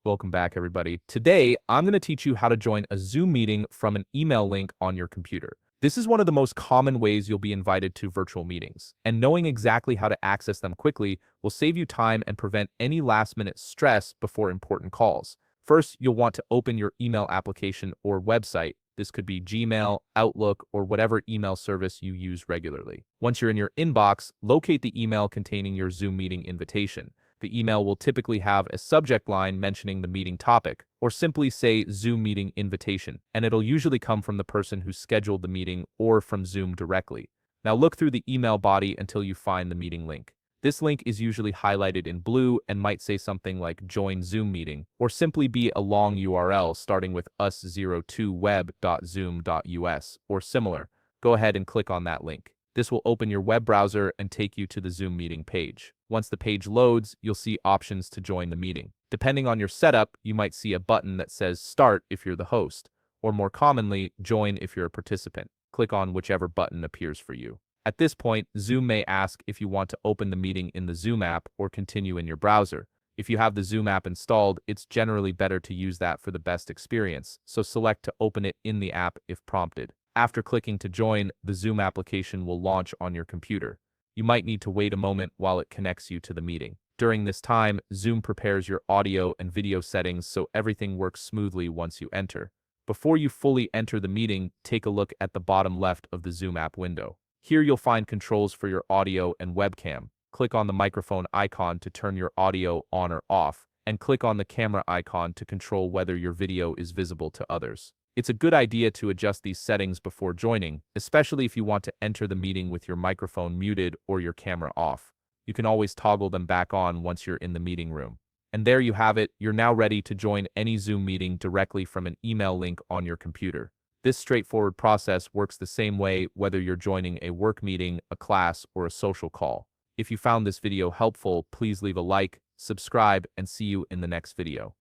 Welcome back, everybody. Today, I'm going to teach you how to join a Zoom meeting from an email link on your computer. This is one of the most common ways you'll be invited to virtual meetings, and knowing exactly how to access them quickly will save you time and prevent any last-minute stress before important calls. First, you'll want to open your email application or website. This could be Gmail, Outlook, or whatever email service you use regularly. Once you're in your inbox, locate the email containing your Zoom meeting invitation. The email will typically have a subject line mentioning the meeting topic, or simply say Zoom meeting invitation, and it'll usually come from the person who scheduled the meeting or from Zoom directly. Now look through the email body until you find the meeting link. This link is usually highlighted in blue and might say something like Join Zoom Meeting, or simply be a long URL starting with us02web.zoom.us or similar. Go ahead and click on that link. This will open your web browser and take you to the Zoom meeting page. Once the page loads, you'll see options to join the meeting. Depending on your setup, you might see a button that says Start if you're the host, or more commonly, Join if you're a participant. Click on whichever button appears for you. At this point, Zoom may ask if you want to open the meeting in the Zoom app or continue in your browser. If you have the Zoom app installed, it's generally better to use that for the best experience, so select to open it in the app if prompted. After clicking to join, the Zoom application will launch on your computer. You might need to wait a moment while it connects you to the meeting. During this time, Zoom prepares your audio and video settings so everything works smoothly once you enter. Before you fully enter the meeting, take a look at the bottom left of the Zoom app window. Here you'll find controls for your audio and webcam. Click on the microphone icon to turn your audio on or off, and click on the camera icon to control whether your video is visible to others. It's a good idea to adjust these settings before joining, especially if you want to enter the meeting with your microphone muted or your camera off. You can always toggle them back on once you're in the meeting room. And there you have it, you're now ready to join any Zoom meeting directly from an email link on your computer. This straightforward process works the same way whether you're joining a work meeting, a class, or a social call. If you found this video helpful, please leave a like, subscribe, and see you in the next video.